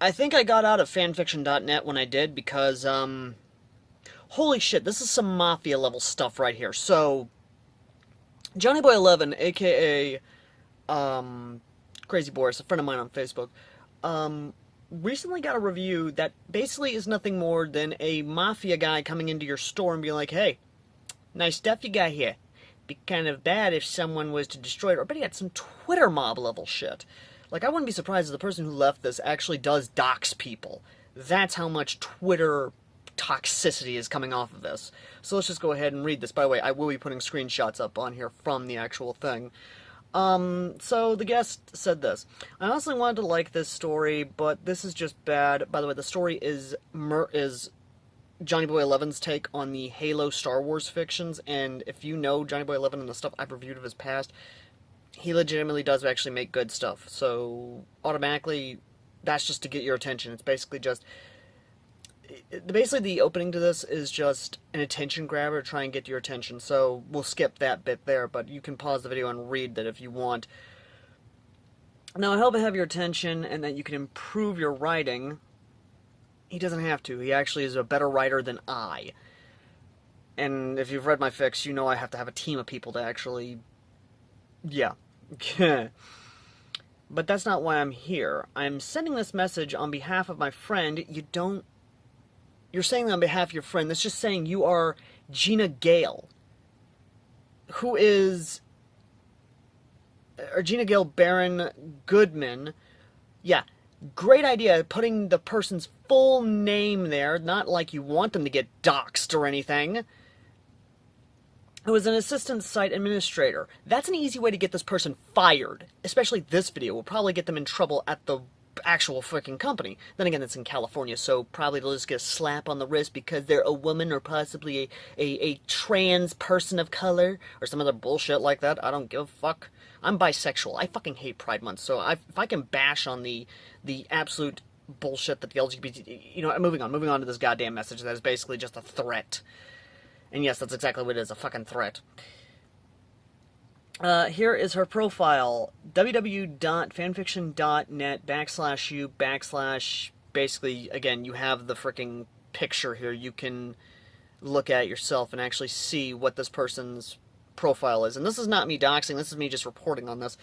I think I got out of fanfiction.net when I did because, holy shit, this is some mafia level stuff right here. So, Johnny Boy 11, aka, Crazy Boris, a friend of mine on Facebook, um, recently got a review that basically is nothing more than a mafia guy coming into your store and being like, hey, nice stuff you got here. Be kind of bad if someone was to destroy it, or better yet, some Twitter mob level shit. Like, I wouldn't be surprised if the person who left this actually does dox people. That's how much Twitter toxicity is coming off of this. So let's just go ahead and read this. By the way, I will be putting screenshots up on here from the actual thing. So the guest said this. I honestly wanted to like this story, but this is just bad. By the way, the story is Johnny Boy 11's take on the Halo Star Wars fictions, and if you know Johnny Boy 11 and the stuff I've reviewed of his past, he legitimately does actually make good stuff. So automatically, that's just to get your attention. It's basically just the opening to this is just an attention grabber to try and get your attention. So we'll skip that bit there, but you can pause the video and read that if you want. Now, I hope I have your attention and that you can improve your writing. He doesn't have to. He actually is a better writer than I. And if you've read my fics, you know I have to have a team of people to actually... Yeah. But that's not why I'm here. I'm sending this message on behalf of my friend. You're saying that on behalf of your friend. That's just saying you are Gina Gale. Who is... Or Gina Gale Baron Goodman. Yeah. Great idea, putting the person's full name there, not like you want them to get doxxed or anything. Who is an assistant site administrator. That's an easy way to get this person fired. Especially this video will probably get them in trouble at the actual freaking company. Then again, it's in California, so probably they'll just get a slap on the wrist because they're a woman or possibly a trans person of color or some other bullshit like that. I don't give a fuck. I'm bisexual. I fucking hate Pride Month, so if I can bash on the absolute bullshit that the LGBT... You know, moving on to this goddamn message that is basically just a threat. And yes, that's exactly what it is, a fucking threat. Here is her profile, www.fanfiction.net /u/ basically, again, you have the freaking picture here. You can look at it yourself and actually see what this person's profile is. And this is not me doxing, this is me just reporting on this.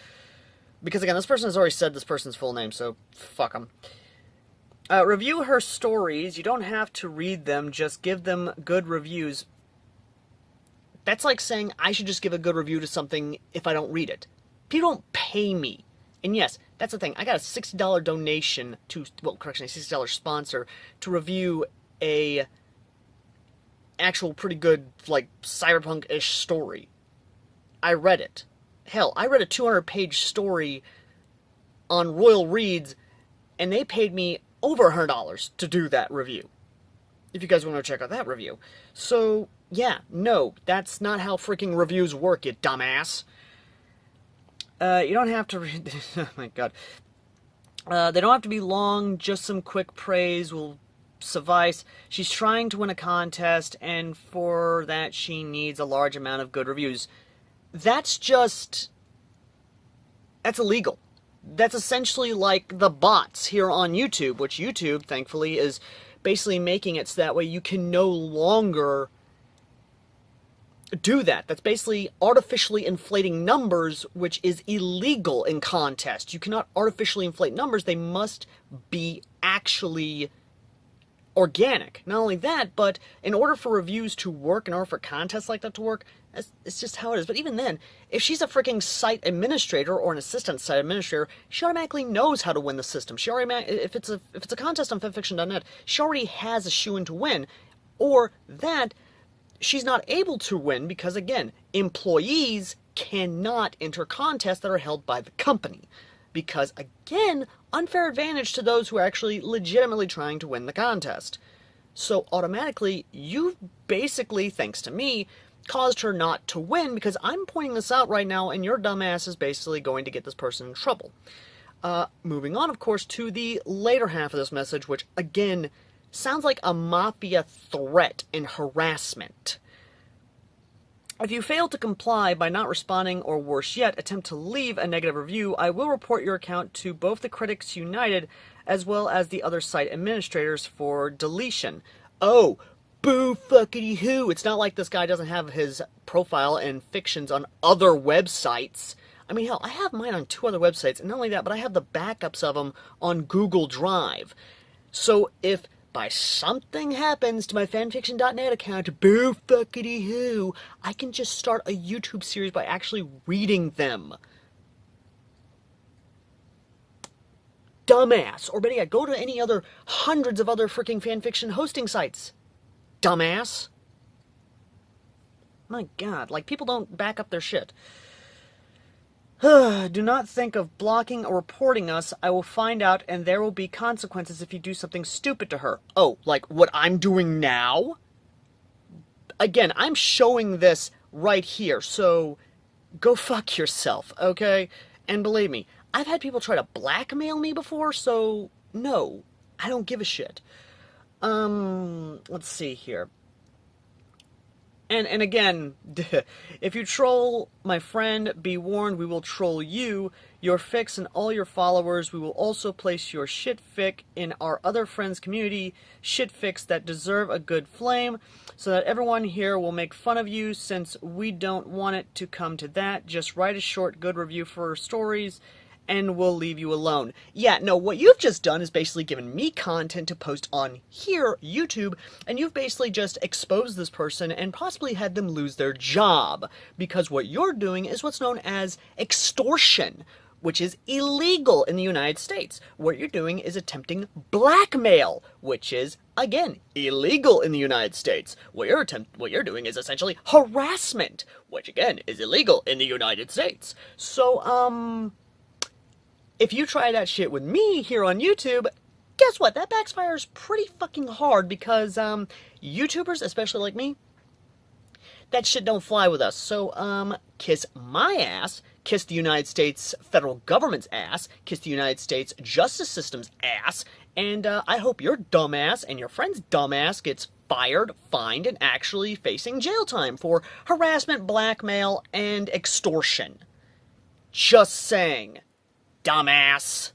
Because, again, this person has already said this person's full name, so fuck them. Review her stories. You don't have to read them, just give them good reviews. That's like saying I should just give a good review to something if I don't read it. People don't pay me. And yes, that's the thing. I got a $60 donation to, well, correction, a $60 sponsor to review a actual pretty good, like, cyberpunk-ish story. I read it. Hell, I read a 200-page story on Royal Reads, and they paid me over $100 to do that review. If you guys want to check out that review. So, yeah, no, that's not how freaking reviews work, you dumbass. You don't have to read... Oh my god. They don't have to be long, just some quick praise will suffice. She's trying to win a contest, and for that she needs a large amount of good reviews. That's just... That's illegal. That's essentially like the bots here on YouTube, which YouTube, thankfully, is basically making it so that way you can no longer do that. That's basically artificially inflating numbers, which is illegal in contests. You cannot artificially inflate numbers. They must be actually organic. Not only that, but in order for reviews to work, in order for contests like that to work, it's just how it is. But even then, if she's a freaking site administrator or an assistant site administrator, she automatically knows how to win the system. She already, if it's a contest on fanfiction.net, she already has a shoe-in to win. Or that she's not able to win because, again, employees cannot enter contests that are held by the company. Because, again, unfair advantage to those who are actually legitimately trying to win the contest. So, automatically, you've basically, thanks to me, caused her not to win because I'm pointing this out right now and your dumbass is basically going to get this person in trouble. Moving on, of course, to the later half of this message, which, again, sounds like a mafia threat and harassment. If you fail to comply by not responding, or worse yet, attempt to leave a negative review, I will report your account to both the Critics United as well as the other site administrators for deletion. Oh, boo fuckity hoo. It's not like this guy doesn't have his profile and fictions on other websites. I mean, hell, I have mine on 2 other websites, and not only that, but I have the backups of them on Google Drive. So if by something happens to my fanfiction.net account, boo fuckity hoo, I can just start a YouTube series by actually reading them. Dumbass. Or better yet, go to any other hundreds of other freaking fanfiction hosting sites. Dumbass. My god, like, people don't back up their shit. Do not think of blocking or reporting us. I will find out, and there will be consequences if you do something stupid to her. Oh, like what I'm doing now? Again, I'm showing this right here, so go fuck yourself, okay? And believe me, I've had people try to blackmail me before, so no, I don't give a shit. Let's see here. And again, if you troll my friend, be warned, we will troll you, your fics, and all your followers. We will also place your shitfic in our other friends' community, shitfics that deserve a good flame, so that everyone here will make fun of you. Since we don't want it to come to that, just write a short good review for our stories, and we'll leave you alone. Yeah, no, what you've just done is basically given me content to post on here, YouTube, and you've basically just exposed this person and possibly had them lose their job. Because what you're doing is what's known as extortion, which is illegal in the United States. What you're doing is attempting blackmail, which is, again, illegal in the United States. What you're doing is essentially harassment, which again is illegal in the United States. So, if you try that shit with me here on YouTube, guess what? That backfires pretty fucking hard because, YouTubers, especially like me, that shit don't fly with us. So, kiss my ass, kiss the United States federal government's ass, kiss the United States justice system's ass, and, I hope your dumbass and your friend's dumbass gets fired, fined, and actually facing jail time for harassment, blackmail, and extortion. Just saying. Dumbass.